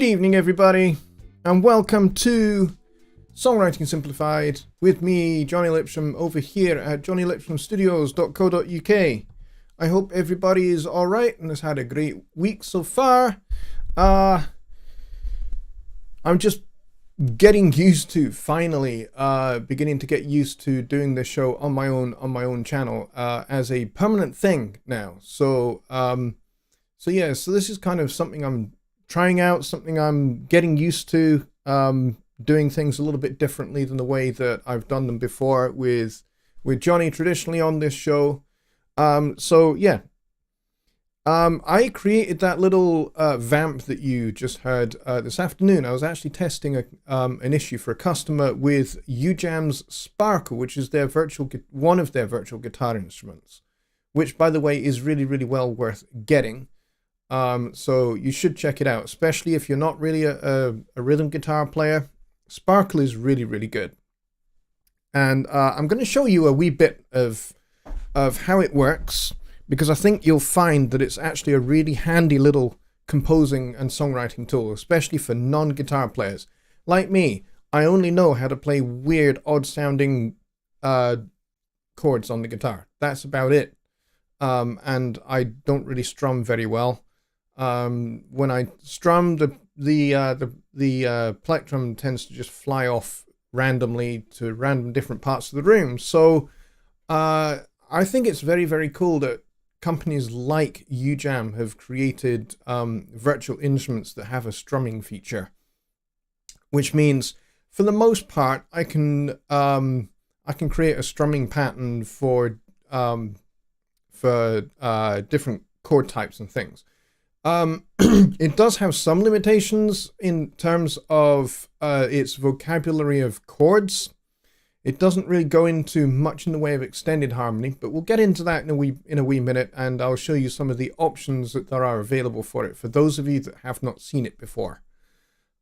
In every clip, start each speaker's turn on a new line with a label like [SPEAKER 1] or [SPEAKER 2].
[SPEAKER 1] evening, everybody, and welcome to Songwriting Simplified with me, Jonny Lipsham, over here at jonnylipshamstudios.co.uk. I hope everybody is all right and has had a great week so far. I'm just getting used to finally beginning to get used to doing this show on my own channel as a permanent thing now. So this is kind of something I'm trying out, something I'm getting used to, doing things a little bit differently than the way that I've done them before with Jonny traditionally on this show. I created that little vamp that you just heard this afternoon. I was actually testing an issue for a customer with UJam's Sparkle, which is one of their virtual guitar instruments, which, by the way, is really, really well worth getting. So you should check it out, especially if you're not really a rhythm guitar player. Sparkle is really, really good. And I'm going to show you a wee bit of how it works, because I think you'll find that it's actually a really handy little composing and songwriting tool, especially for non-guitar players. Like me, I only know how to play weird, odd-sounding chords on the guitar. That's about it. And I don't really strum very well. When I strum, the plectrum tends to just fly off randomly to random different parts of the room. So I think it's very, very cool that companies like UJam have created virtual instruments that have a strumming feature, which means for the most part I can create a strumming pattern for different chord types and things. It does have some limitations in terms of its vocabulary of chords. It doesn't really go into much in the way of extended harmony, but we'll get into that in a wee minute, and I'll show you some of the options that there are available for it for those of you that have not seen it before.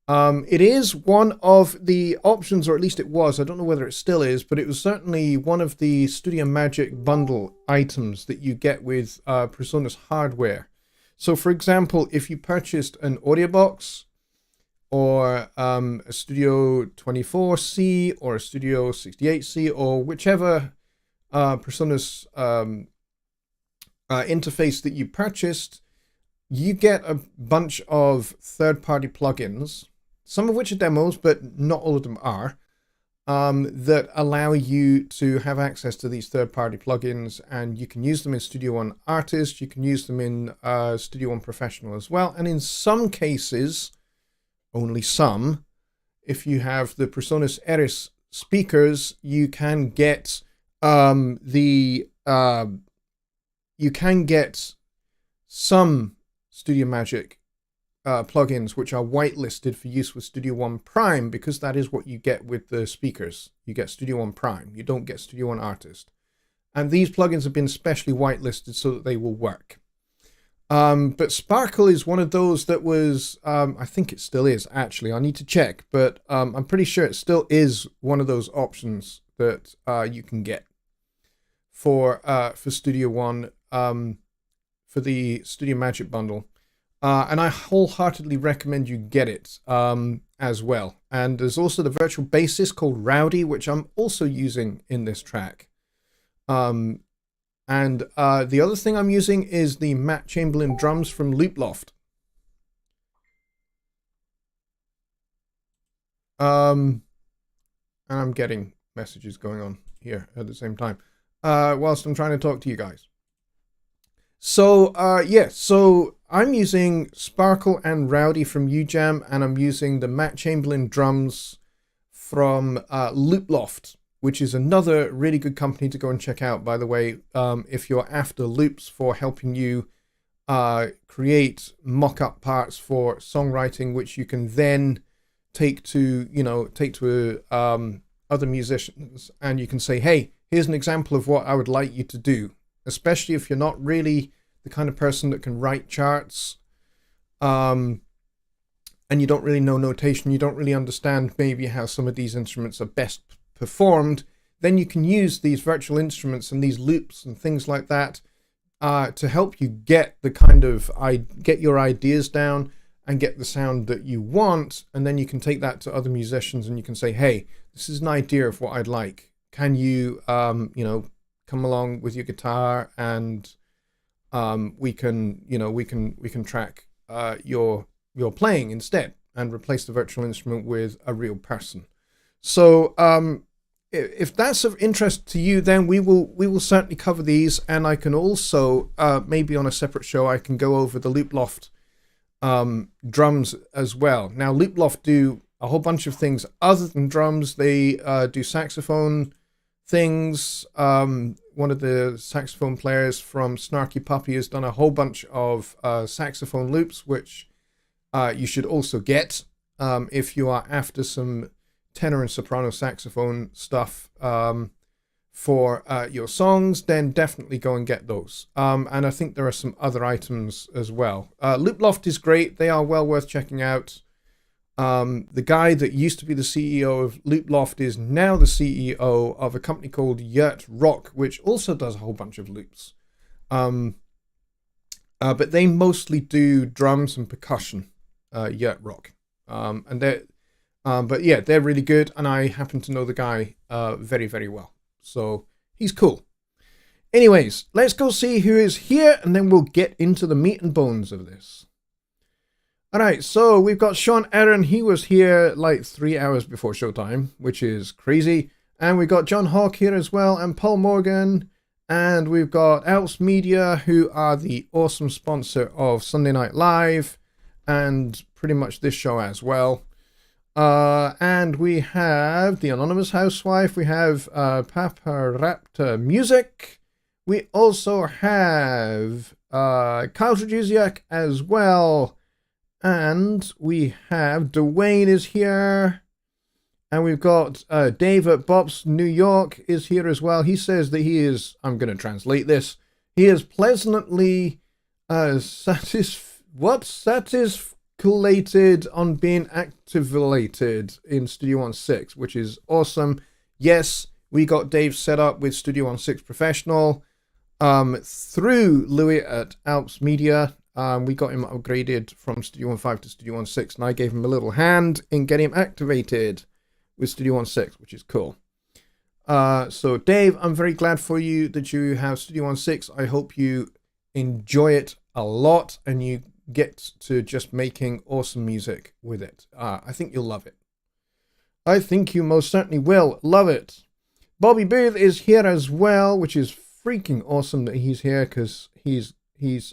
[SPEAKER 1] It is one of the options, or at least it was. I don't know whether it still is, but it was certainly one of the Studio Magic bundle items that you get with PreSonus hardware. So, for example, if you purchased an audio box or a Studio 24C or a Studio 68C or whichever PreSonus interface that you purchased, you get a bunch of third-party plugins, some of which are demos, but not all of them are, that allow you to have access to these third-party plugins, and you can use them in Studio One Artist, you can use them in Studio One Professional as well, and in some cases, only some, if you have the PreSonus Eris speakers, you can get some Studio Magic plugins which are whitelisted for use with Studio One Prime, because that is what you get with the speakers. You get Studio One Prime, you don't get Studio One Artist. And these plugins have been specially whitelisted so that they will work. But Sparkle is one of those that was, I think it still is actually, I need to check, but I'm pretty sure it still is one of those options that you can get for Studio One, for the Studio Magic bundle. And I wholeheartedly recommend you get it as well. And there's also the virtual bassist called Rowdy, which I'm also using in this track. And the other thing I'm using is the Matt Chamberlain drums from Looploft. And I'm getting messages going on here at the same time whilst I'm trying to talk to you guys. So, so I'm using Sparkle and Rowdy from UJam, and I'm using the Matt Chamberlain drums from Looploft, which is another really good company to go and check out, by the way, if you're after loops for helping you create mock-up parts for songwriting, which you can then take to other musicians, and you can say, hey, here's an example of what I would like you to do. Especially if you're not really the kind of person that can write charts, and you don't really know notation, you don't really understand maybe how some of these instruments are best performed, then you can use these virtual instruments and these loops and things like that to help you get the kind of get your ideas down and get the sound that you want. And then you can take that to other musicians and you can say, hey, this is an idea of what I'd like. Can you, you know, come along with your guitar and we can, you know, we can track your playing instead and replace the virtual instrument with a real person. So if that's of interest to you, then we will certainly cover these, and I can also maybe on a separate show I can go over the Loop Loft drums as well. Now Loop Loft do a whole bunch of things other than drums. They do saxophone things. One of the saxophone players from Snarky Puppy has done a whole bunch of saxophone loops, which you should also get if you are after some tenor and soprano saxophone stuff for your songs. Then definitely go and get those. And I think there are some other items as well. Loop Loft is great. They are well worth checking out. The guy that used to be the CEO of Loop Loft is now the CEO of a company called Yurt Rock, which also does a whole bunch of loops. But they mostly do drums and percussion, Yurt Rock. And they're, but yeah, they're really good. And I happen to know the guy very, very well. So he's cool. Anyways, let's go see who is here, and then we'll get into the meat and bones of this. All right, so we've got Sean Aaron. He was here like 3 hours before showtime, which is crazy. And we've got John Hawk here as well, and Paul Morgan. And we've got Alps Media, who are the awesome sponsor of Sunday Night Live, and pretty much this show as well. And we have the Anonymous Housewife. We have Papa Raptor Music. We also have Kyle Trajuziak as well. And we have Dwayne is here. And we've got Dave at Bob's New York is here as well. He says that he is, I'm going to translate this, he is pleasantly satisfied on being activated in Studio One 6, which is awesome. Yes, we got Dave set up with Studio One 6 Professional through Louis at Alps Media. We got him upgraded from Studio One 5 to Studio One 6, and I gave him a little hand in getting him activated with Studio One 6, which is cool. So Dave, I'm very glad for you that you have Studio One 6. I hope you enjoy it a lot and you get to just making awesome music with it. I think you'll love it. I think you most certainly will love it. Bobby Booth is here as well, which is freaking awesome that he's here, because he's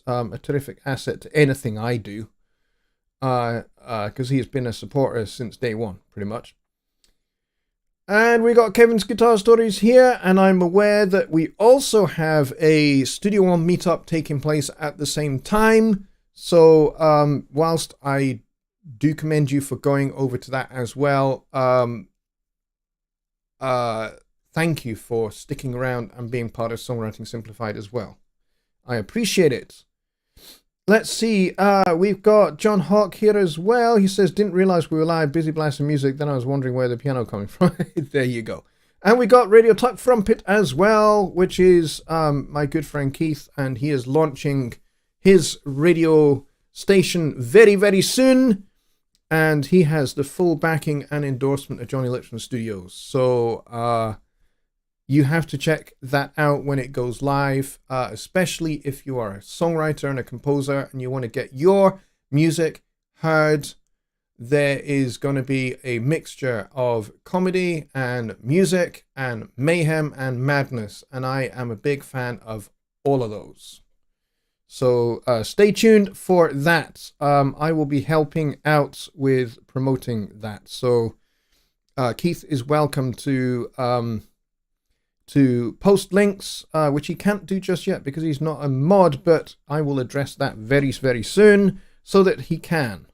[SPEAKER 1] a terrific asset to anything I do, because he's been a supporter since day one, pretty much. And we got Kevin's Guitar Stories here, and I'm aware that we also have a Studio One meetup taking place at the same time. So whilst I do commend you for going over to that as well, thank you for sticking around and being part of Songwriting Simplified as well. I appreciate it. Let's see. We've got John Hawk here as well. He says, didn't realize we were live, busy blasting music. Then I was wondering where the piano coming from. There you go. And we got Radio Tuck Trumpet as well, which is my good friend Keith. And he is launching his radio station very, very soon. And he has the full backing and endorsement of Jonny Lipsham Studios. So you have to check that out when it goes live, especially if you are a songwriter and a composer and you want to get your music heard. There is going to be a mixture of comedy and music and mayhem and madness, and I am a big fan of all of those. So stay tuned for that. I will be helping out with promoting that. So Keith is welcome to post links, which he can't do just yet because he's not a mod, but I will address that very, very soon so that he can.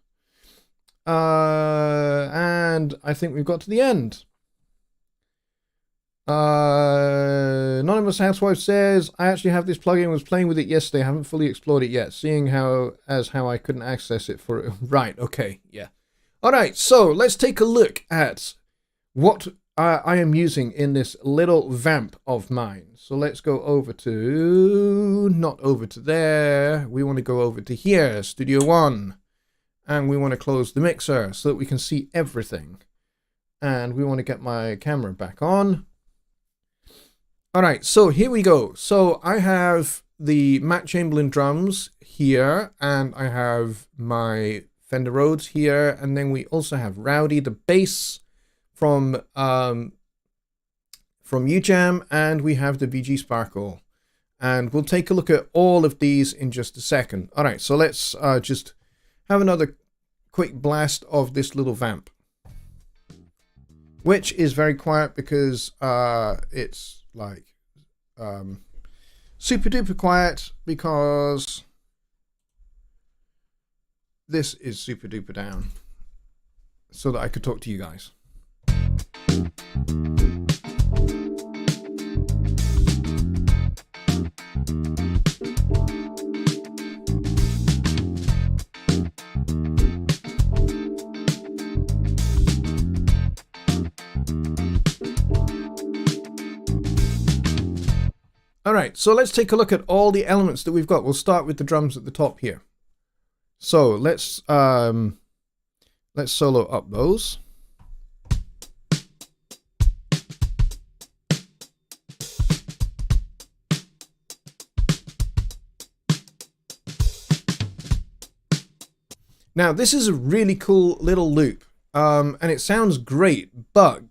[SPEAKER 1] And I think we've got to the end. Anonymous Housewife says, I actually have this plugin, was playing with it yesterday, I haven't fully explored it yet, seeing how I couldn't access it for it. Right, okay, yeah. Alright, so let's take a look at what I am using in this little vamp of mine. So let's go over to, not over to there, we want to go over to here, Studio One. and we want to close the mixer so that we can see everything. And we want to get my camera back on. All right, so here we go. So I have the Matt Chamberlain drums here, and I have my Fender Rhodes here, and then we also have Rowdy, the bass from UJam, and we have the VG Sparkle. And we'll take a look at all of these in just a second. All right, so let's just have another quick blast of this little vamp, which is very quiet because it's like super duper quiet because this is super duper down so that I could talk to you guys. All right, so let's take a look at all the elements that we've got. We'll start with the drums at the top here. So let's solo up those. Now this is a really cool little loop, and it sounds great, but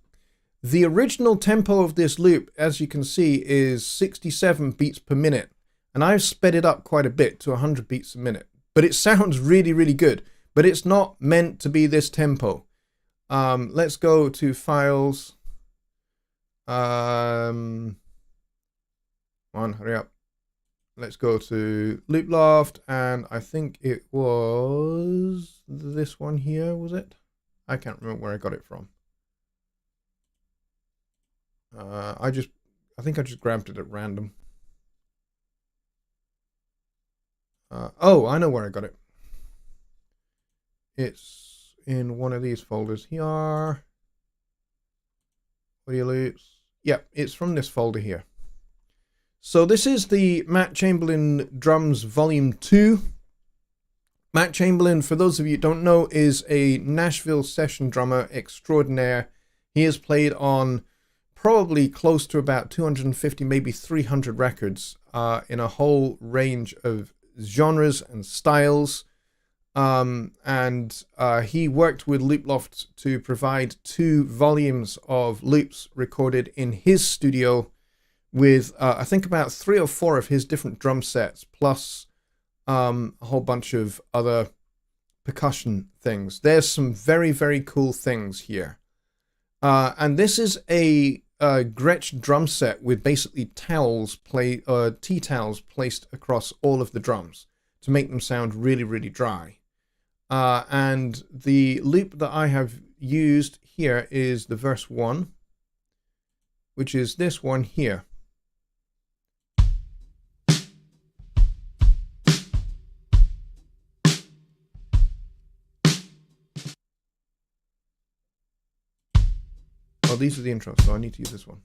[SPEAKER 1] the original tempo of this loop, as you can see, is 67 beats per minute. And I've sped it up quite a bit to 100 beats a minute. But it sounds really, really good. But it's not meant to be this tempo. Let's go to Files. Come on, hurry up. Let's go to Loop Loft. And I think it was this one here, was it? I can't remember where I got it from. I think I just grabbed it at random. Oh, I know where I got it. It's in one of these folders here. Audio loops. Yep, it's from this folder here. So this is the Matt Chamberlain Drums Volume 2. Matt Chamberlain, for those of you who don't know, is a Nashville session drummer extraordinaire. He has played on probably close to about 250, maybe 300 records in a whole range of genres and styles. He worked with Loop Loft to provide 2 volumes of loops recorded in his studio with, I think, about 3 or 4 of his different drum sets, plus a whole bunch of other percussion things. There's some very, very cool things here. And this is a Gretsch drum set with basically tea towels placed across all of the drums to make them sound really, really dry. And the loop that I have used here is the verse 1, which is this one here. Oh, these are the intros, so I need to use this one.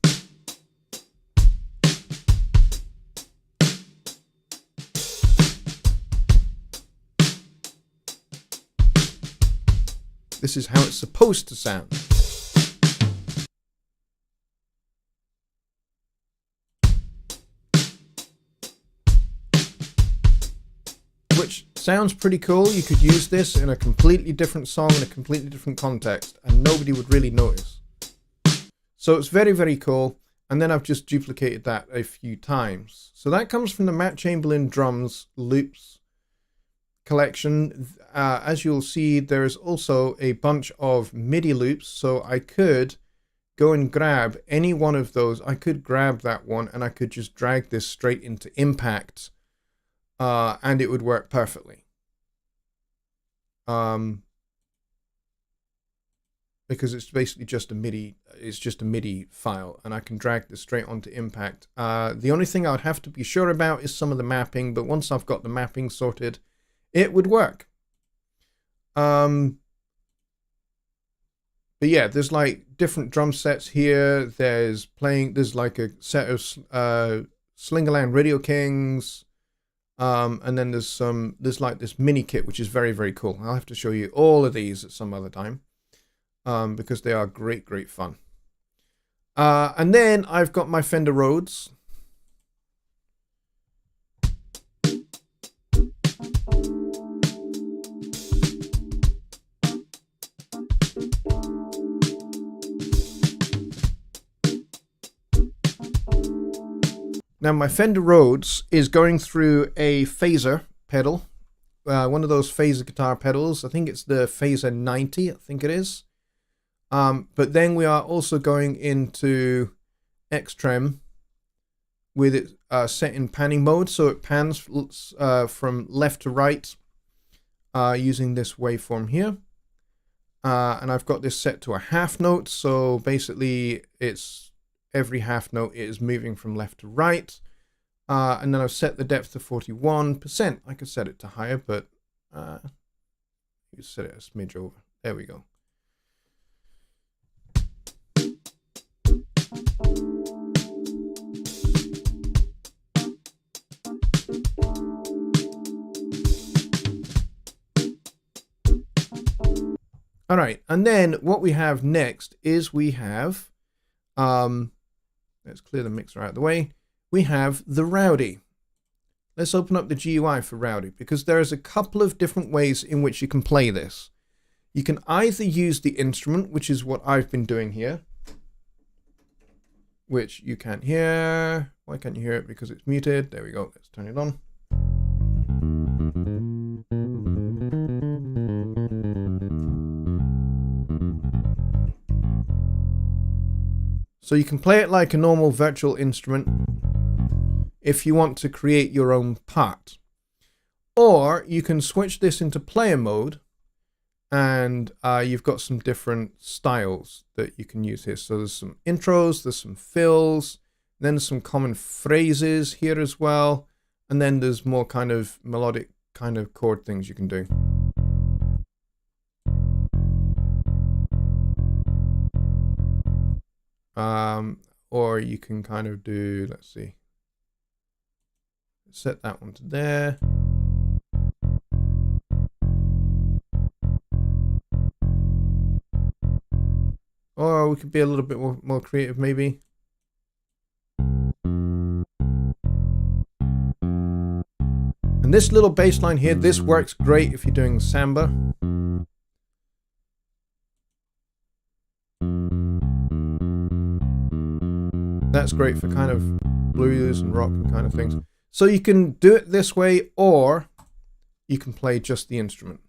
[SPEAKER 1] This is how it's supposed to sound. Which sounds pretty cool. You could use this in a completely different song in a completely different context, and nobody would really notice. So it's very, very cool. And then I've just duplicated that a few times. So that comes from the Matt Chamberlain Drums Loops collection. As you'll see, there's also a bunch of MIDI loops. So I could go and grab any one of those. I could grab that one and I could just drag this straight into Impact and it would work perfectly. Because it's basically just a MIDI, file, and I can drag this straight onto Impact. The only thing I would have to be sure about is some of the mapping, but once I've got the mapping sorted, it would work. But yeah, there's like different drum sets here. There's like a set of Slingerland Radio Kings. And then there's like this mini kit, which is very, very cool. I'll have to show you all of these at some other time, because they are great, great fun. And then I've got my Fender Rhodes. Now my Fender Rhodes is going through a phaser pedal, one of those phaser guitar pedals. I think it's the Phaser 90, I think it is. But then we are also going into X-Trem with it set in panning mode, so it pans from left to right using this waveform here. And I've got this set to a half note, so basically it's every half note is moving from left to right. And then I've set the depth to 41%. I could set it to higher, but you set it a smidge over. There we go. All right, and then what we have next is we have, let's clear the mixer out of the way. We have the Rowdy. Let's open up the GUI for Rowdy, because there's a couple of different ways in which you can play this. You can either use the instrument, which is what I've been doing here, which you can't hear. Why can't you hear it? Because it's muted. There we go. Let's turn it on. So you can play it like a normal virtual instrument if you want to create your own part. Or you can switch this into player mode, and you've got some different styles that you can use here. So there's some intros, there's some fills, then there's some common phrases here as well, and then there's more kind of melodic kind of chord things you can do. Or you can kind of do, let's see, set that one to there. Or we could be a little bit more creative maybe. And this little bass line here, this works great if you're doing samba. That's great for kind of blues and rock and kind of things. So you can do it this way, or you can play just the instrument.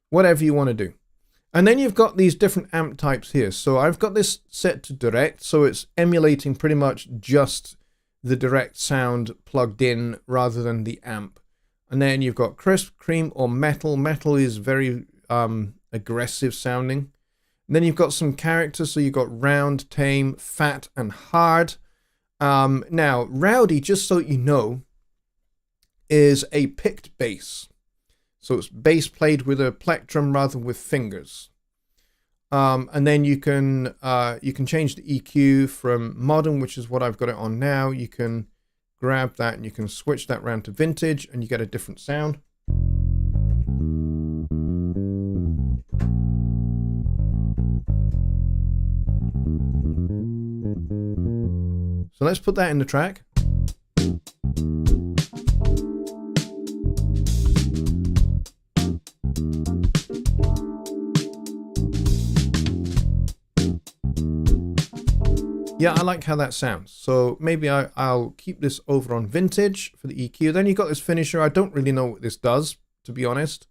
[SPEAKER 1] Whatever you want to do. And then you've got these different amp types here. So I've got this set to direct, so it's emulating pretty much just the direct sound plugged in rather than the amp. And then you've got crisp, cream, or metal. Metal is very aggressive sounding. And then you've got some characters. So you've got round, tame, fat, and hard. Now, Rowdy, just so you know, is a picked bass. So it's bass played with a plectrum rather than with fingers. And then you can change the EQ from modern, which is what I've got it on now. You can grab that and you can switch that round to vintage and you get a different sound. So let's put that in the track. Yeah, I like how that sounds. So maybe I'll keep this over on vintage for the EQ. Then you've got this finisher. I don't really know what this does, to be honest.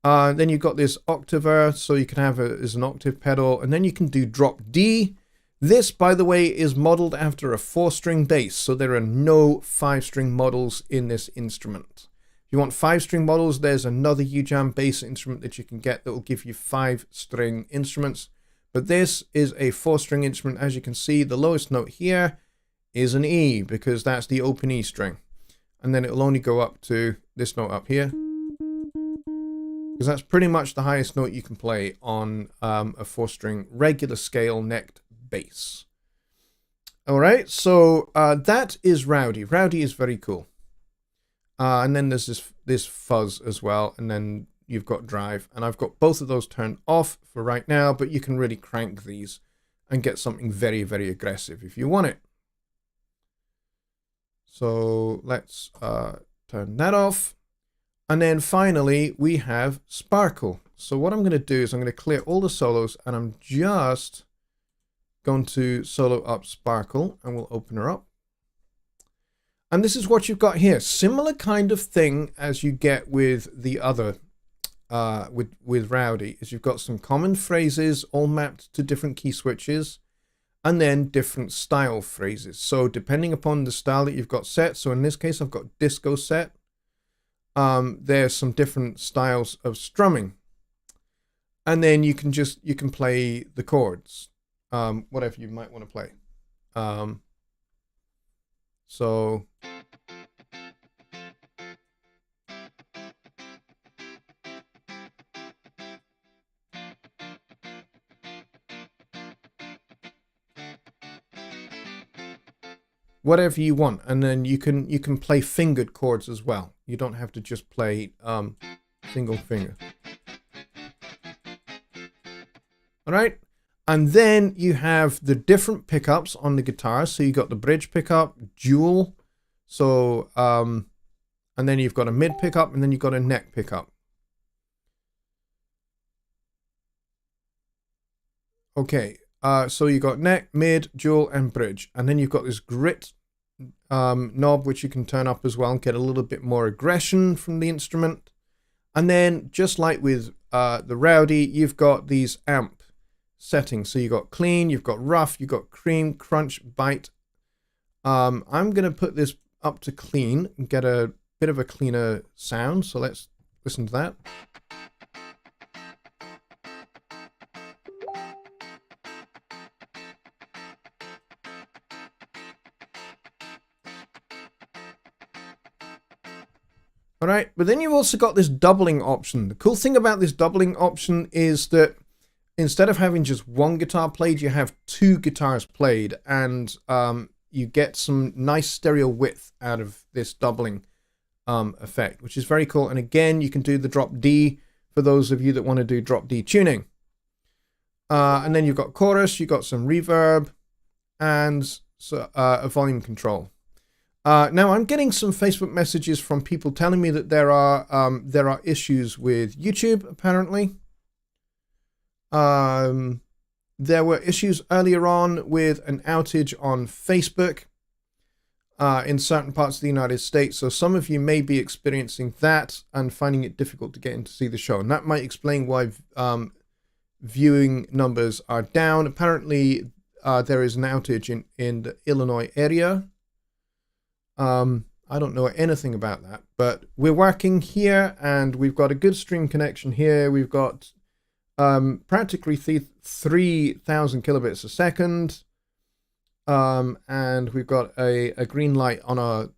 [SPEAKER 1] Then you've got this octaver, so you can have it as an octave pedal. And then you can do drop D. This, by the way, is modeled after a 4-string bass. So there are no 5-string models in this instrument. If you want 5-string models, there's another UJAM bass instrument that you can get that will give you 5-string instruments. But this is a 4-string instrument. As you can see, the lowest note here is an E because that's the open E string. And then it'll only go up to this note up here. because that's pretty much the highest note you can play on a 4-string regular scale necked bass. All right, so that is Rowdy. Rowdy is very cool. And then there's this fuzz as well, and then you've got drive, and I've got both of those turned off for right now, but you can really crank these and get something very, very aggressive if you want it. So let's turn that off. And then finally, we have Sparkle. So what I'm going to do is I'm going to clear all the solos, and I'm just going to solo up Sparkle, and we'll open her up. And this is what you've got here. Similar kind of thing as you get with the other, with Rowdy, is you've got some common phrases all mapped to different key switches, and then different style phrases. So depending upon the style that you've got set, so in this case I've got disco set, there's some different styles of strumming. And then you can play the chords, whatever you might want to play. So whatever you want, and then you can play fingered chords as well. You don't have to just play single finger. All right, and then you have the different pickups on the guitar. So you got the bridge pickup, dual. So and then you've got a mid pickup, and then you've got a neck pickup. Okay, so you got neck, mid, dual, and bridge, and then you've got this grit knob, which you can turn up as well and get a little bit more aggression from the instrument. And then, just like with the Rowdy, you've got these amp settings. So you've got clean, you've got rough, you've got cream, crunch, bite. I'm going to put this up to clean and get a bit of a cleaner sound. So let's listen to that. All right, but then you've also got this doubling option. The cool thing about this doubling option is that instead of having just one guitar played, you have two guitars played, and you get some nice stereo width out of this doubling effect, which is very cool. And again, you can do the drop D for those of you that want to do drop D tuning. And then you've got chorus, you've got some reverb, and a volume control. Now I'm getting some Facebook messages from people telling me that there are issues with YouTube, apparently. There were issues earlier on with an outage on Facebook in certain parts of the United States. So some of you may be experiencing that and finding it difficult to get in to see the show. And that might explain why viewing numbers are down. Apparently, there is an outage in the Illinois area. I don't know anything about that, but we're working here and we've got a good stream connection here. We've got practically 3,000 kilobits a second. And we've got a green light on our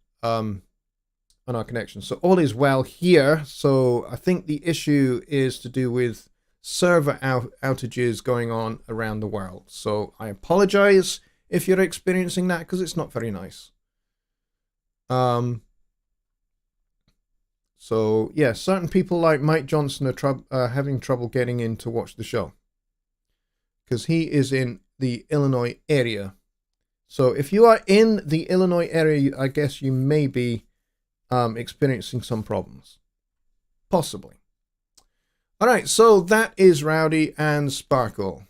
[SPEAKER 1] connection. So all is well here. So I think the issue is to do with server outages going on around the world. So I apologize if you're experiencing that, because it's not very nice. So yeah, certain people like Mike Johnson are having trouble getting in to watch the show because he is in the Illinois area. So if you are in the Illinois area, I guess you may be experiencing some problems, possibly. All right, so that is Rowdy and Sparkle.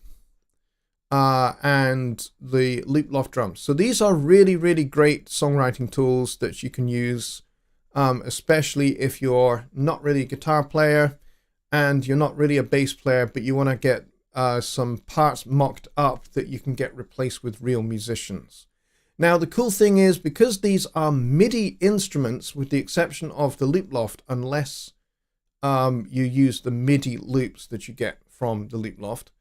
[SPEAKER 1] And the Loop Loft drums. So these are really, really great songwriting tools that you can use, especially if you're not really a guitar player and you're not really a bass player, but you want to get some parts mocked up that you can get replaced with real musicians. Now, the cool thing is, because these are MIDI instruments, with the exception of the Loop Loft, unless you use the MIDI loops that you get from the Loop Loft,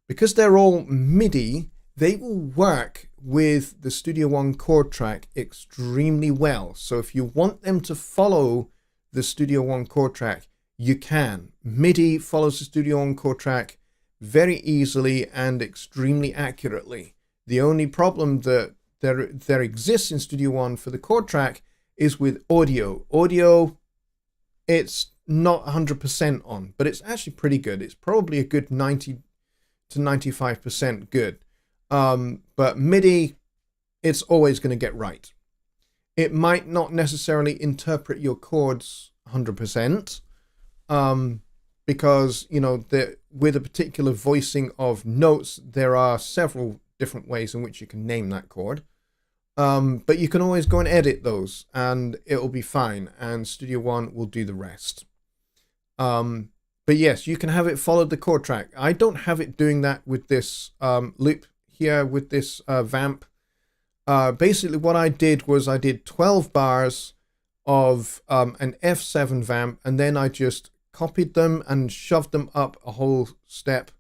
[SPEAKER 1] because they're all MIDI, they will work with the Studio One chord track extremely well. So if you want them to follow the Studio One chord track, you can. MIDI follows the Studio One chord track very easily and extremely accurately. The only problem that there exists in Studio One for the chord track is with audio. Audio, it's not 100% on, but it's actually pretty good. It's probably a good 90 to 95% good. But MIDI, it's always going to get right. It might not necessarily interpret your chords 100%, because, you know, with a particular voicing of notes, there are several different ways in which you can name that chord. But you can always go and edit those and it'll be fine, and Studio One will do the rest. But yes, you can have it follow the chord track. I don't have it doing that with this loop here, with this vamp. Basically what I did was I did 12 bars of an F7 vamp, and then I just copied them and shoved them up a whole step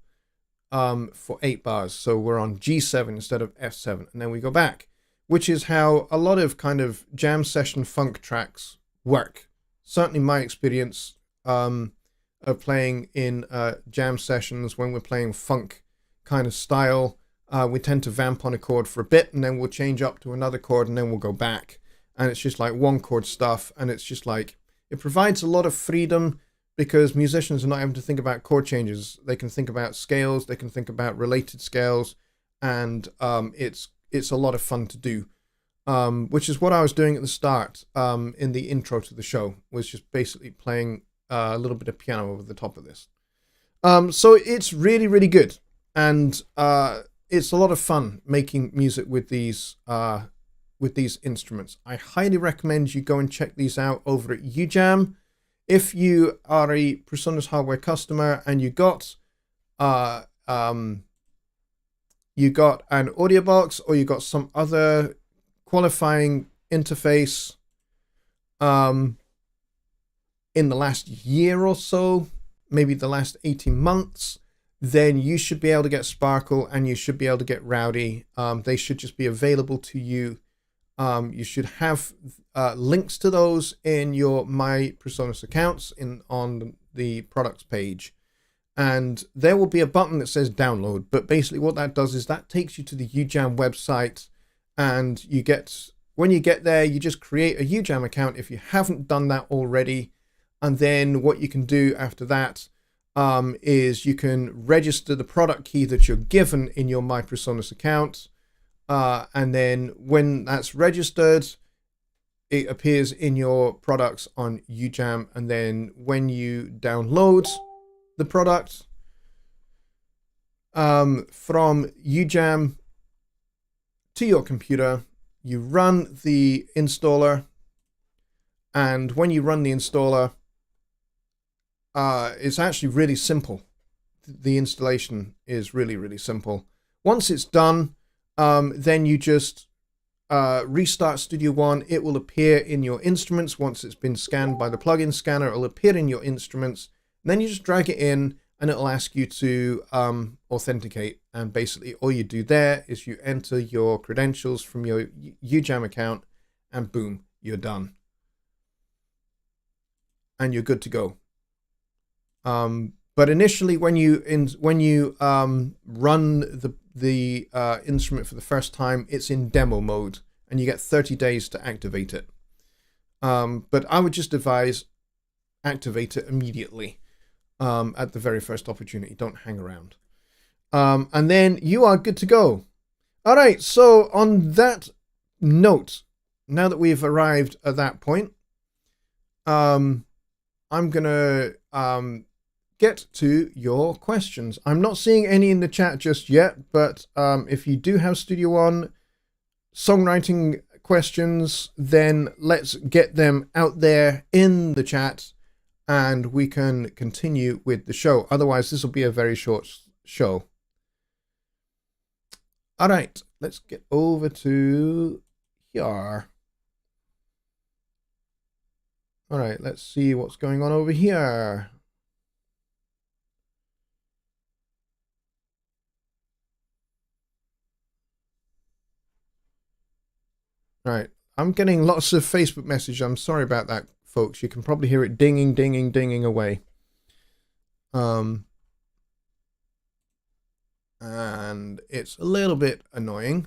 [SPEAKER 1] for 8 bars. So we're on G7 instead of F7, and then we go back, which is how a lot of kind of jam session funk tracks work. Certainly my experience of playing in jam sessions when we're playing funk kind of style, we tend to vamp on a chord for a bit, and then we'll change up to another chord, and then we'll go back. And it's just like one chord stuff, and it's just like, it provides a lot of freedom because musicians are not able to think about chord changes. They can think about scales, they can think about related scales, and it's a lot of fun to do, which is what I was doing at the start in the intro to the show, was just basically playing a little bit of piano over the top of this. So it's really, really good, and it's a lot of fun making music with these instruments. I highly recommend you go and check these out over at UJam. If you are a Presonus Hardware customer and you got an audio box, or you got some other qualifying interface in the last year or so, maybe the last 18 months, then you should be able to get Sparkle and you should be able to get Rowdy. They should just be available to you. You should have links to those in your My Presonus accounts on the products page. And there will be a button that says download. But basically what that does is that takes you to the UJam website, and when you get there, you just create a UJam account if you haven't done that already. And then what you can do after that is you can register the product key that you're given in your My Presonus account. And then when that's registered, it appears in your products on UJam. And then when you download the product from UJam to your computer, you run the installer. And when you run the installer, it's actually really simple. The installation is really, really simple. Once it's done, then you just restart Studio One. It will appear in your instruments. Once it's been scanned by the plugin scanner, it'll appear in your instruments. And then you just drag it in, and it'll ask you to authenticate. And basically all you do there is you enter your credentials from your UJam account, and boom, you're done. And you're good to go. But initially, when you run the instrument for the first time, it's in demo mode, and you get 30 days to activate it. But I would just advise activate it immediately at the very first opportunity. Don't hang around. And then you are good to go. All right, so on that note, now that we've arrived at that point, I'm going to get to your questions. I'm not seeing any in the chat just yet, but if you do have Studio One songwriting questions, then let's get them out there in the chat and we can continue with the show. Otherwise, this will be a very short show. All right, let's get over to here. All right, let's see what's going on over here. All right, I'm getting lots of Facebook messages. I'm sorry about that, folks. You can probably hear it dinging, dinging, dinging away. And it's a little bit annoying,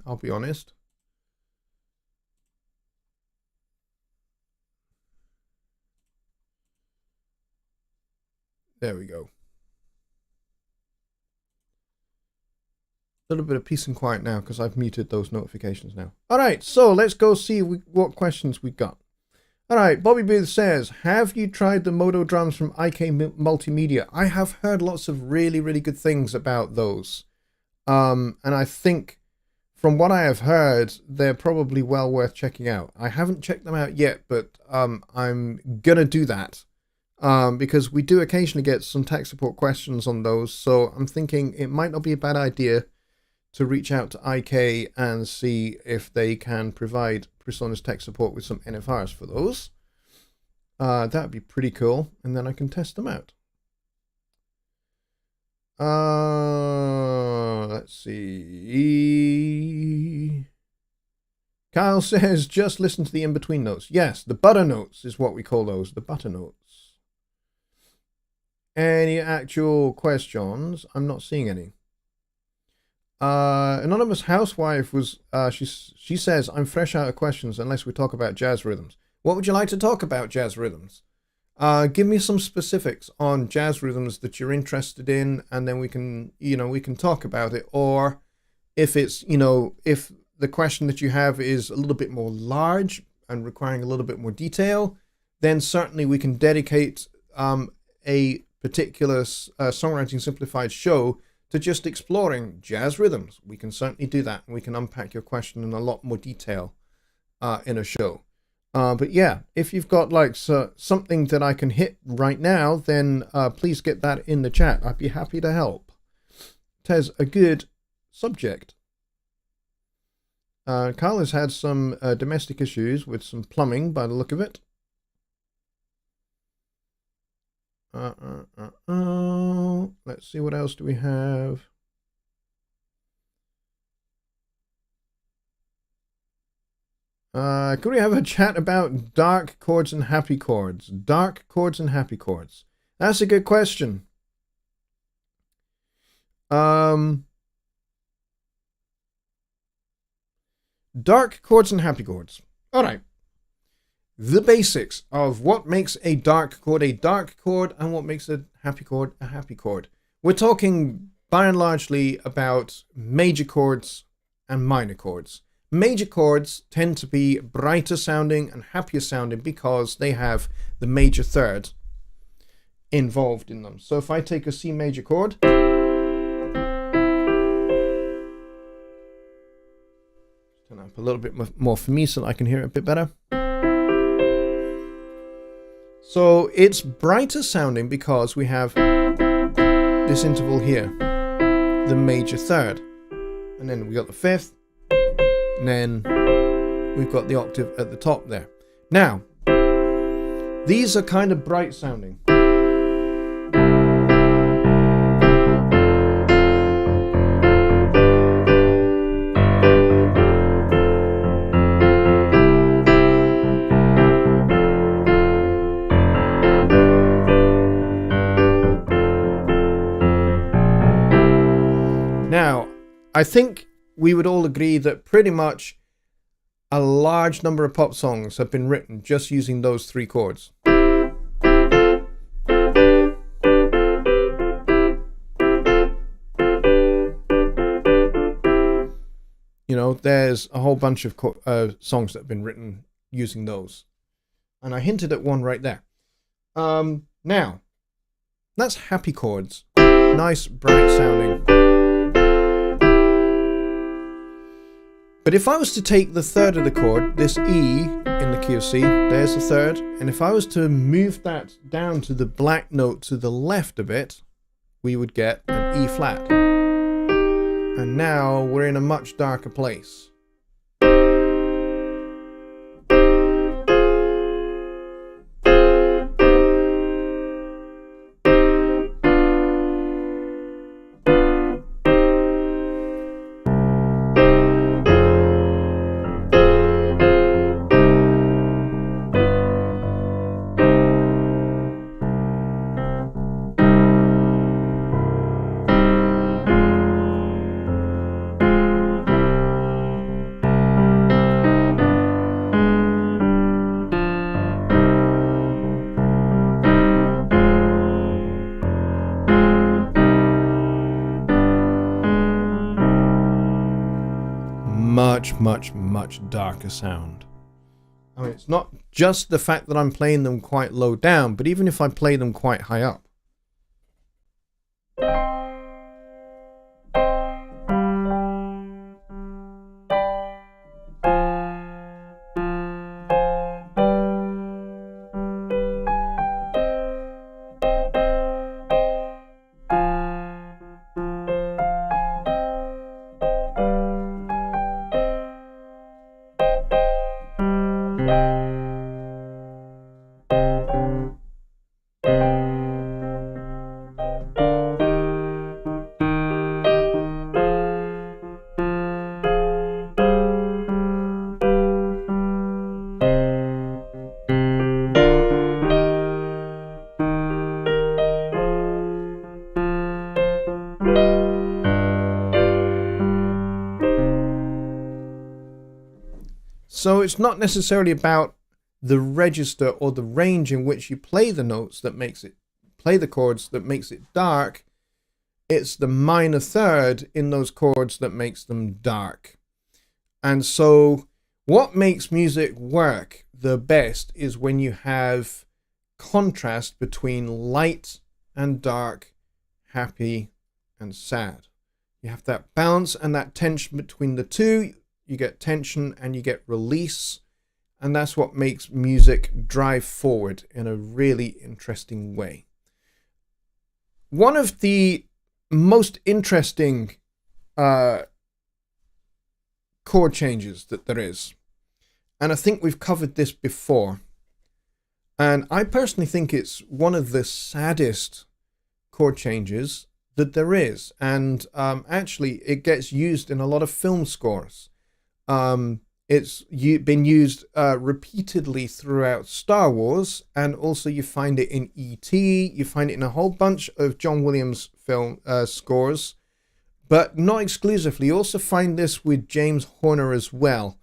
[SPEAKER 1] I'll be honest. There we go. A little bit of peace and quiet now because I've muted those notifications now. All right, so let's go see what questions we got. All right, Bobby Booth says, have you tried the Modo drums from IK Multimedia? I have heard lots of really, really good things about those. And I think from what I have heard, they're probably well worth checking out. I haven't checked them out yet, but I'm going to do that. Because we do occasionally get some tech support questions on those. So I'm thinking it might not be a bad idea to reach out to IK and see if they can provide PreSonus tech support with some NFRs for those. That would be pretty cool. And then I can test them out. Let's see. Kyle says, just listen to the in-between notes. Yes, the butter notes is what we call those, the butter notes. Any actual questions? I'm not seeing any. Anonymous housewife was, she says, I'm fresh out of questions unless we talk about jazz rhythms. What would you like to talk about, jazz rhythms? Give me some specifics on jazz rhythms that you're interested in, and then we can, we can talk about it. Or if it's, if the question that you have is a little bit more large and requiring a little bit more detail, then certainly we can dedicate a particular Songwriting Simplified show to just exploring jazz rhythms. We can certainly do that, and we can unpack your question in a lot more detail in a show. But yeah, if you've got like something that I can hit right now, then please get that in the chat. I'd be happy to help. Tez, a good subject. Carl has had some domestic issues with some plumbing by the look of it. Let's see, what else do we have? Could we have a chat about dark chords and happy chords? Dark chords and happy chords. That's a good question. Dark chords and happy chords. All right. The basics of what makes a dark chord, and what makes a happy chord. We're talking by and largely about major chords and minor chords. Major chords tend to be brighter sounding and happier sounding because they have the major third involved in them. So if I take a C major chord, turn up a little bit more for me so that I can hear it a bit better. So it's brighter sounding because we have this interval here, the major third, and then we got the fifth, and then we've got the octave at the top there. Now, these are kind of bright sounding. I think we would all agree that pretty much a large number of pop songs have been written just using those three chords. There's a whole bunch of songs that have been written using those. And I hinted at one right there. Now, that's happy chords. Nice, bright sounding. But if I was to take the third of the chord, this E in the key of C, there's the third, and if I was to move that down to the black note to the left of it, we would get an E flat. And now we're in a much darker place. much, much, much darker sound. I mean, it's not just the fact that I'm playing them quite low down, but even if I play them quite high up. So it's not necessarily about the register or the range in which you play the notes that makes it, play the chords that makes it dark. It's the minor third in those chords that makes them dark. And so what makes music work the best is when you have contrast between light and dark, happy and sad. You have that balance and that tension between the two. You get tension and you get release, and that's what makes music drive forward in a really interesting way. One of the most interesting chord changes that there is, and I think we've covered this before, and I personally think it's one of the saddest chord changes that there is, and actually it gets used in a lot of film scores. It's been used repeatedly throughout Star Wars, and also you find it in E.T., you find it in a whole bunch of John Williams film scores, but not exclusively. You also find this with James Horner as well,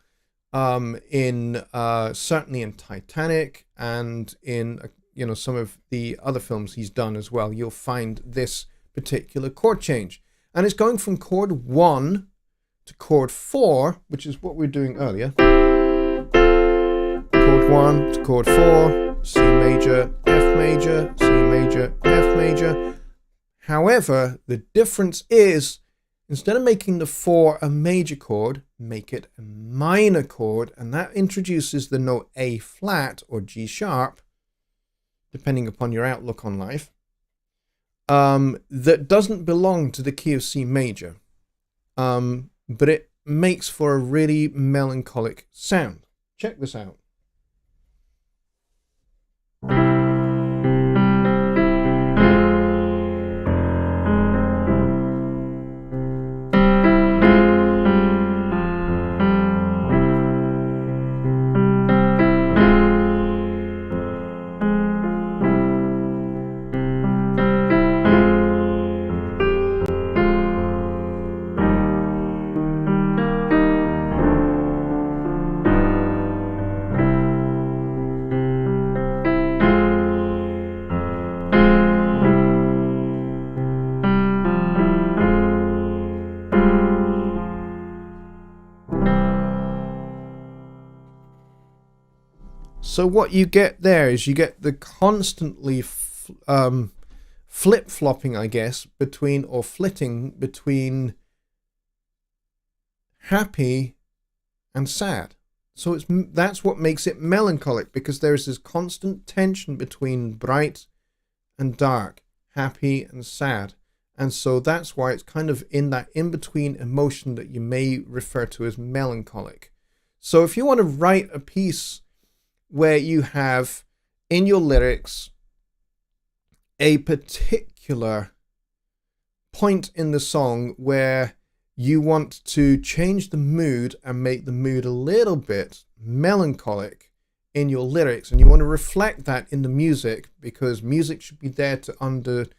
[SPEAKER 1] in certainly in Titanic and in some of the other films he's done as well. You'll find this particular chord change, and it's going from chord 1 to chord 4, which is what we were doing earlier. Chord 1 to chord 4, C major, F major, C major, F major. However, the difference is, instead of making the 4 a major chord, make it a minor chord, and that introduces the note A flat or G sharp, depending upon your outlook on life, that doesn't belong to the key of C major. But it makes for a really melancholic sound. Check this out. So what you get there is you get the constantly flip-flopping, I guess, between, or flitting between happy and sad. So that's what makes it melancholic, because there is this constant tension between bright and dark, happy and sad. And so that's why it's kind of in that in-between emotion that you may refer to as melancholic. So if you want to write a piece where you have in your lyrics a particular point in the song where you want to change the mood and make the mood a little bit melancholic in your lyrics, and you want to reflect that in the music, because music should be there to undergird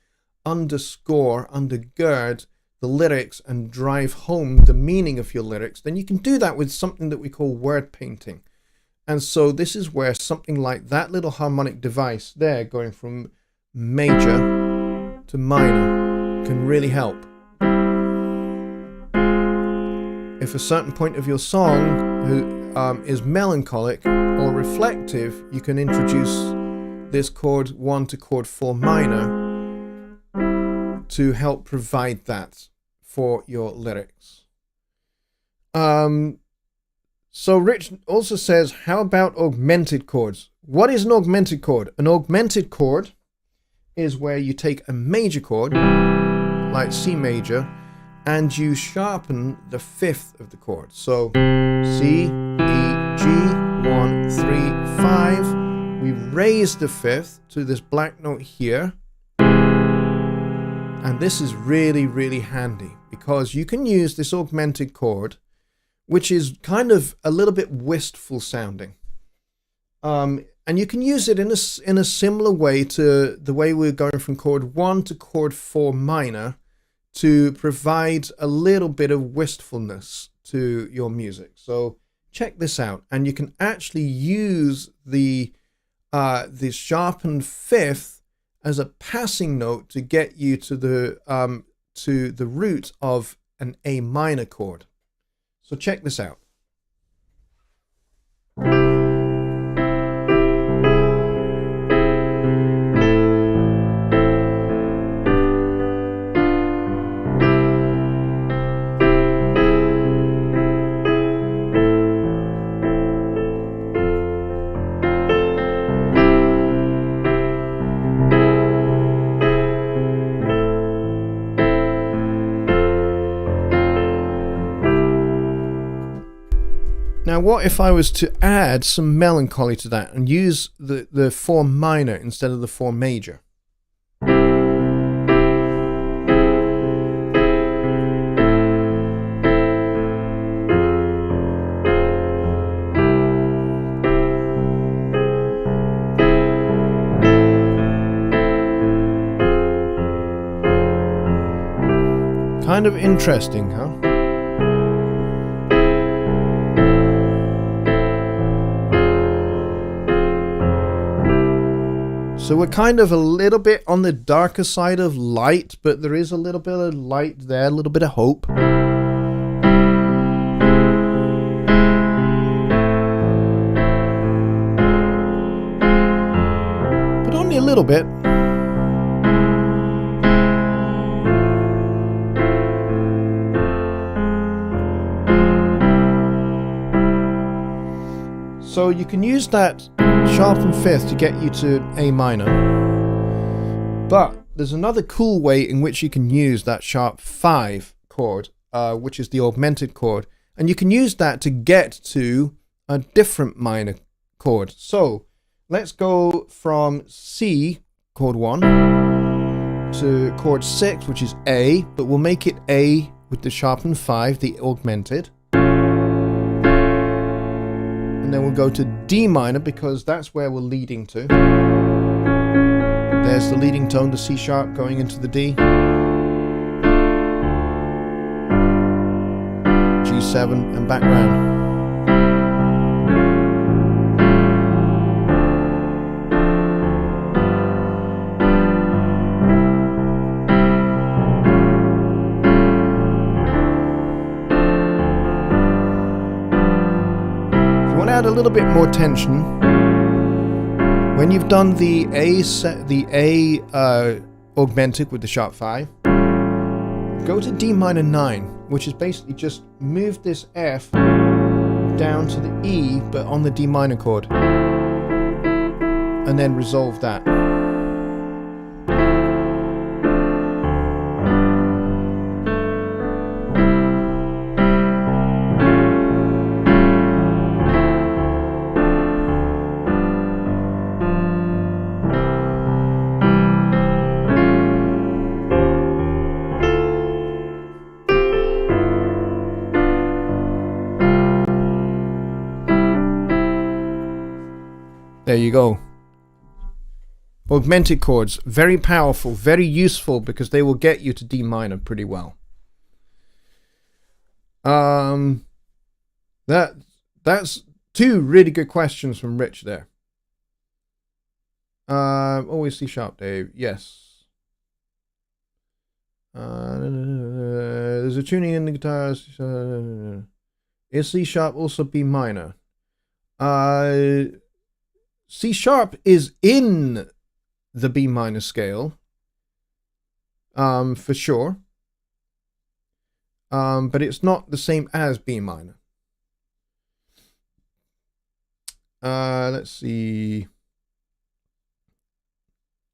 [SPEAKER 1] the lyrics and drive home the meaning of your lyrics, then you can do that with something that we call word painting. And so this is where something like that little harmonic device there, going from major to minor, can really help. if a certain point of your song is melancholic or reflective, you can introduce this chord 1 to chord 4 minor to help provide that for your lyrics. So Rich also says, how about augmented chords? What is an augmented chord? An augmented chord is where you take a major chord, like C major, and you sharpen the 5th of the chord. So C, E, G, 1, 3, 5. We raise the 5th to this black note here. And this is really, really handy because you can use this augmented chord, which is kind of a little bit wistful sounding. And you can use it in a similar way to the way we're going from chord 1 to chord 4 minor to provide a little bit of wistfulness to your music. So check this out. And you can actually use the sharpened 5th as a passing note to get you to the root of an A minor chord. So check this out. Now, what if I was to add some melancholy to that and use the 4 minor instead of the 4 major? Kind of interesting, huh? So we're kind of a little bit on the darker side of light, but there is a little bit of light there, a little bit of hope. But only a little bit. So you can use that sharpened 5th to get you to A minor. But there's another cool way in which you can use that sharp 5 chord, which is the augmented chord. And you can use that to get to a different minor chord. So let's go from C, chord 1, to chord 6, which is A, but we'll make it A with the sharpened 5, the augmented. And then we'll go to D minor because that's where we're leading to. There's the leading tone, the C sharp going into the D. G7 and back round. Add a little bit more tension. When you've done the A augmented with the sharp 5, go to D minor 9, which is basically just move this F down to the E, but on the D minor chord, and then resolve that. There you go. Augmented chords, very powerful, very useful because they will get you to D minor pretty well. That's 2 really good questions from Rich there. Always C sharp, Dave. Yes. There's a tuning in the guitars. Is C sharp also B minor? C sharp is in the B minor scale, for sure. But it's not the same as B minor. Let's see.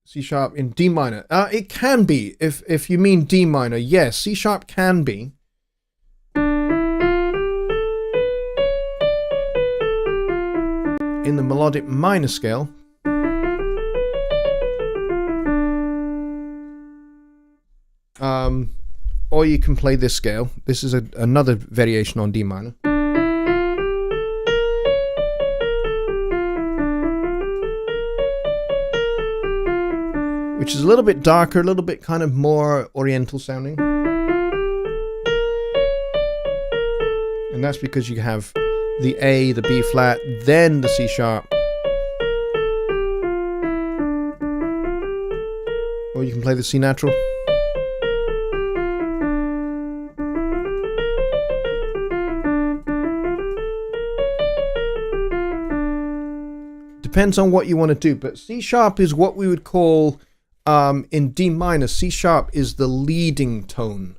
[SPEAKER 1] C sharp in D minor. It can be, if you mean D minor. Yes, C sharp can be. In the melodic minor scale. Or you can play this scale. This is another variation on D minor. Which is a little bit darker, a little bit kind of more oriental sounding. And that's because you have the A, the B flat, then the C sharp. Or you can play the C natural. Depends on what you want to do, but C sharp is what we would call, in D minor, C sharp is the leading tone,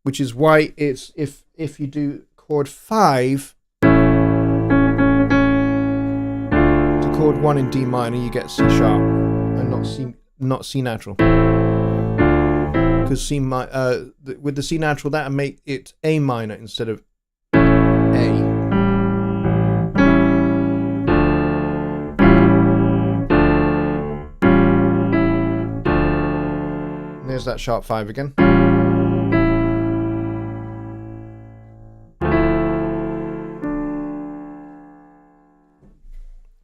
[SPEAKER 1] which is why it's, if you do chord 5 to chord 1 in D minor, you get C sharp and not C natural. Because with the C natural, that would make it A minor instead of A. There's that sharp 5 again.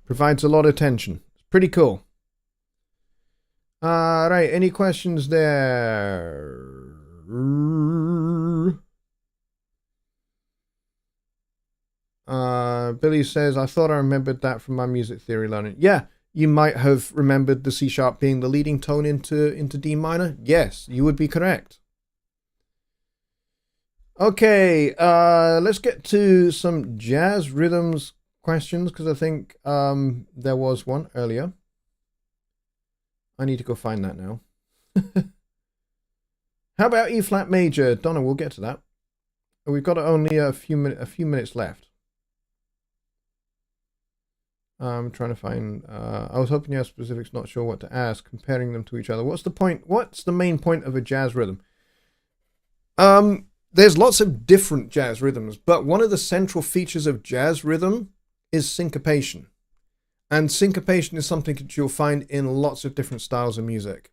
[SPEAKER 1] Provides a lot of tension. It's pretty cool. Right, any questions there? Billy says, I thought I remembered that from my music theory learning. Yeah. You might have remembered the C sharp being the leading tone into D minor. Yes, you would be correct. Okay, let's get to some jazz rhythms questions, because I think there was one earlier. I need to go find that now. How about E flat major? Donna, we'll get to that. We've got only a few minutes left. I'm trying to find, I was hoping you have specifics, not sure what to ask, comparing them to each other. What's the point? What's the main point of a jazz rhythm? There's lots of different jazz rhythms, but one of the central features of jazz rhythm is syncopation. And syncopation is something that you'll find in lots of different styles of music.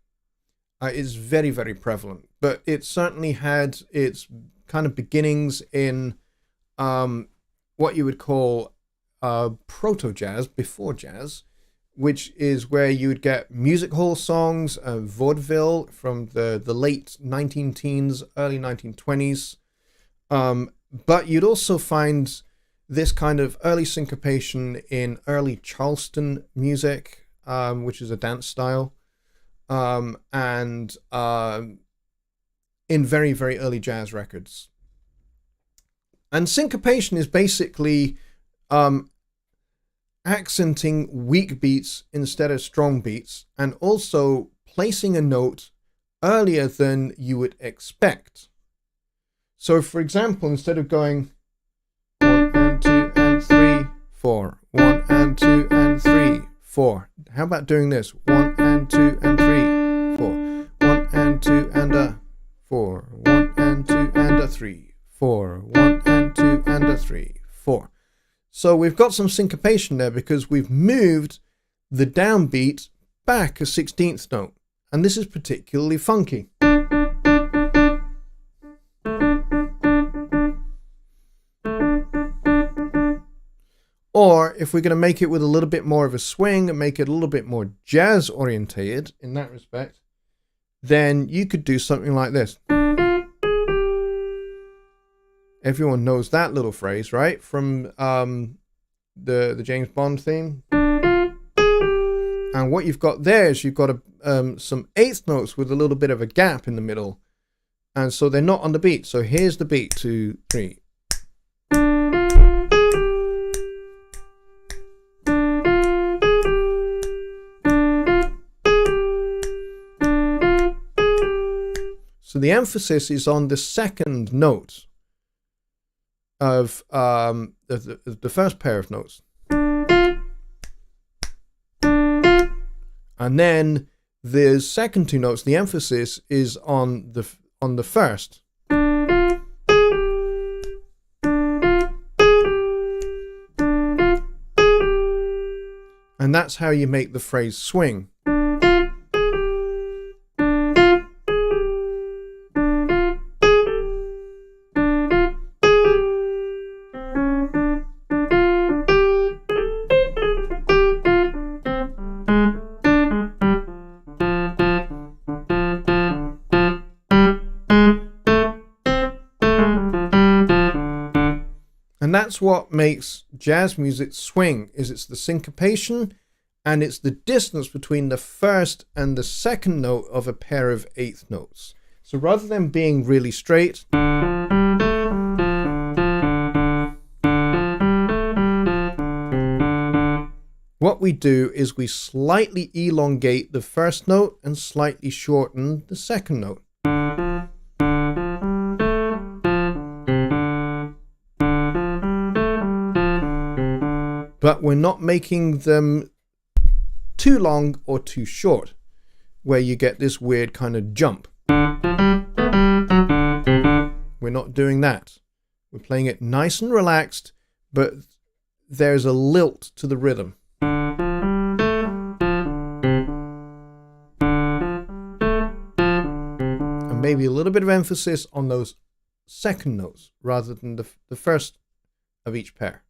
[SPEAKER 1] It's very, very prevalent, but it certainly had its kind of beginnings in what you would call proto-jazz, before jazz, which is where you would get music hall songs, vaudeville from the late 19-teens, early 1920s. But you'd also find this kind of early syncopation in early Charleston music, which is a dance style, and in very, very early jazz records. And syncopation is basically accenting weak beats instead of strong beats, and also placing a note earlier than you would expect. So, for example, instead of going 1 and 2 and 3, 4, 1 and 2 and 3, 4, how about doing this? 1 and 2 and 3, 4, 1 and 2 and a 4, 1 and 2 and a 3, 4, 1 and 2 and a 3, 4. So we've got some syncopation there because we've moved the downbeat back a 16th note. And this is particularly funky. Or if we're going to make it with a little bit more of a swing and make it a little bit more jazz orientated in that respect, then you could do something like this. Everyone knows that little phrase, right? From the James Bond theme. And what you've got there is you've got some eighth notes with a little bit of a gap in the middle. And so they're not on the beat. So here's the beat. 2, 3, So the emphasis is on the second note of the first pair of notes. And then the second two notes, the emphasis is on the first. And that's how you make the phrase swing. And that's what makes jazz music swing, is it's the syncopation and it's the distance between the first and the second note of a pair of eighth notes. So rather than being really straight, what we do is we slightly elongate the first note and slightly shorten the second note. But we're not making them too long or too short, where you get this weird kind of jump. We're not doing that. We're playing it nice and relaxed, but there's a lilt to the rhythm. And maybe a little bit of emphasis on those second notes rather than the first of each pair.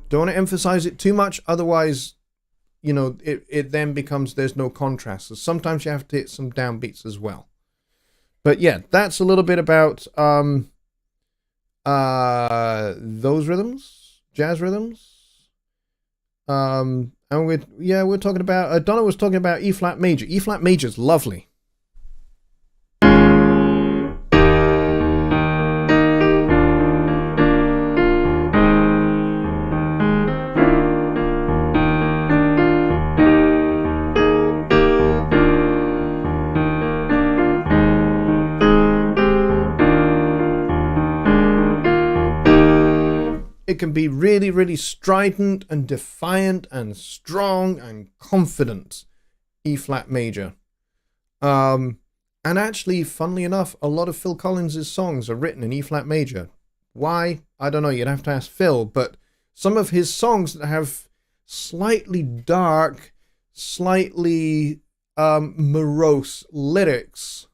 [SPEAKER 1] Don't want to emphasize it too much, otherwise, you know, it then becomes there's no contrast. So sometimes you have to hit some downbeats as well. But yeah, that's a little bit about those rhythms, jazz rhythms. And we're talking about Donna was talking about E flat major. E flat major is lovely. It can be really, really strident and defiant and strong and confident, E flat major. And actually, funnily enough, a lot of Phil Collins' songs are written in E flat major. Why? I don't know. You'd have to ask Phil. But some of his songs that have slightly dark, slightly morose lyrics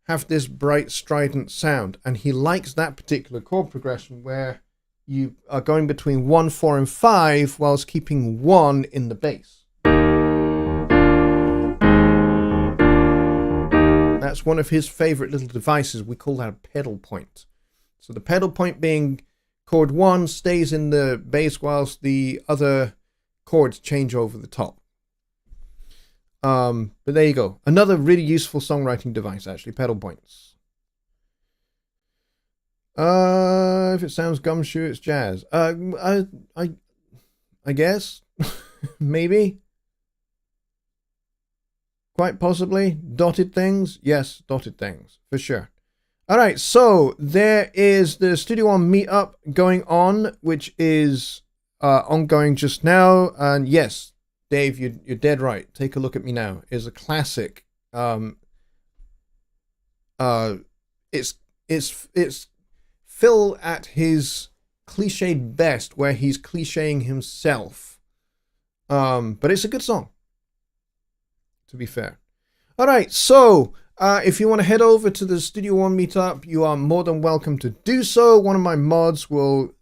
[SPEAKER 1] have this bright, strident sound. And he likes that particular chord progression where you are going between 1, 4, and 5 whilst keeping 1 in the bass. That's one of his favorite little devices. We call that a pedal point. So the pedal point being chord 1 stays in the bass whilst the other chords change over the top. But there you go. Another really useful songwriting device, actually, pedal points. If it sounds gumshoe, it's jazz. I guess. Maybe. Quite possibly. Dotted things? Yes, dotted things. For sure. Alright, so there is the Studio One meetup going on, which is ongoing just now. And yes, Dave, you're dead right. Take a Look at Me Now is a classic. It's Phil at his cliched best, where he's clicheing himself. But it's a good song, to be fair. All right, so if you want to head over to the Studio One meetup, you are more than welcome to do so. One of my mods will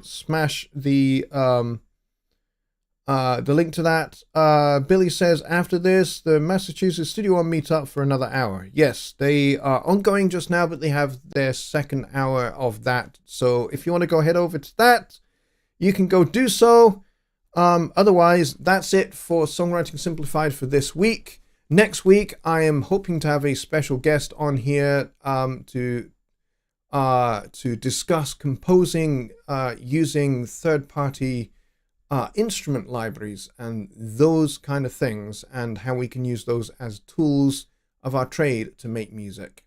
[SPEAKER 1] smash the link to that. Billy says, after this, the Massachusetts Studio One meetup for another hour. Yes, they are ongoing just now, but they have their second hour of that. So if you want to go head over to that, you can go do so. Otherwise, that's it for Songwriting Simplified for this week. Next week, I am hoping to have a special guest on here to to discuss composing using third-party instrument libraries and those kind of things, and how we can use those as tools of our trade to make music.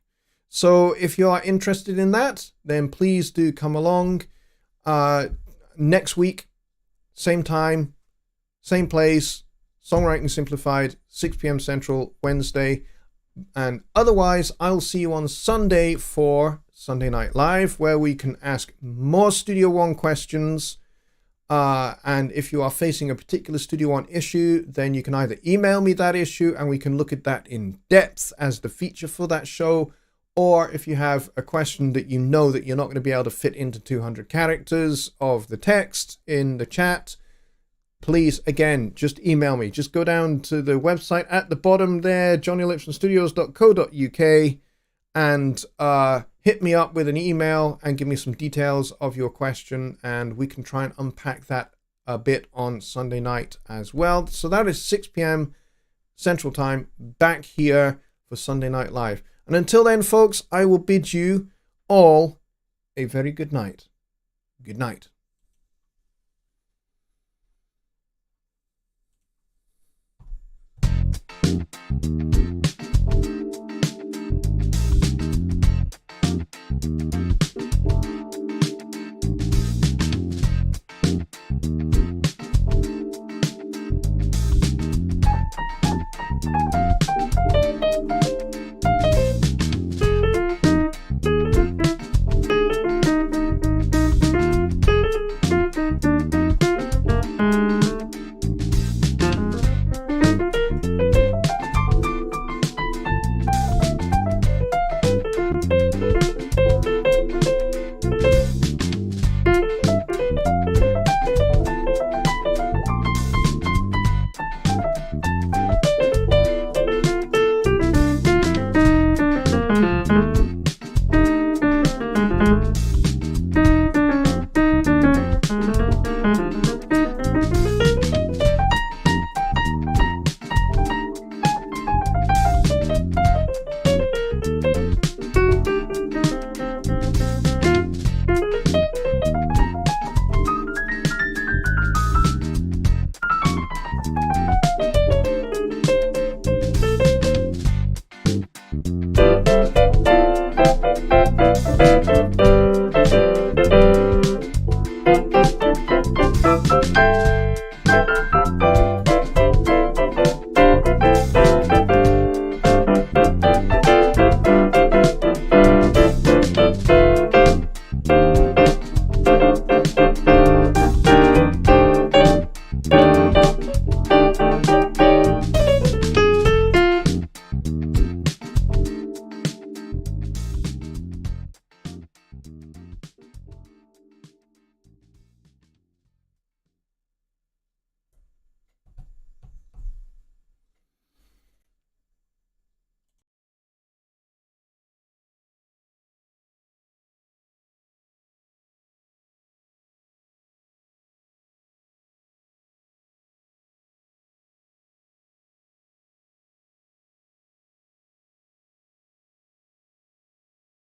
[SPEAKER 1] So if you are interested in that, then please do come along next week, same time, same place, Songwriting Simplified, 6 p.m. Central, Wednesday. And otherwise, I'll see you on Sunday for Sunday Night Live, where we can ask more Studio One questions. And if you are facing a particular Studio One issue, then you can either email me that issue and we can look at that in depth as the feature for that show. Or if you have a question that you know that you're not going to be able to fit into 200 characters of the text in the chat, please, again, just email me. Just go down to the website at the bottom there, jonnylipshamstudios.co.uk, and hit me up with an email and give me some details of your question, and we can try and unpack that a bit on Sunday night as well. So that is 6 p.m. Central Time, back here for Sunday Night Live. And until then, folks, I will bid you all a very good night. Good night.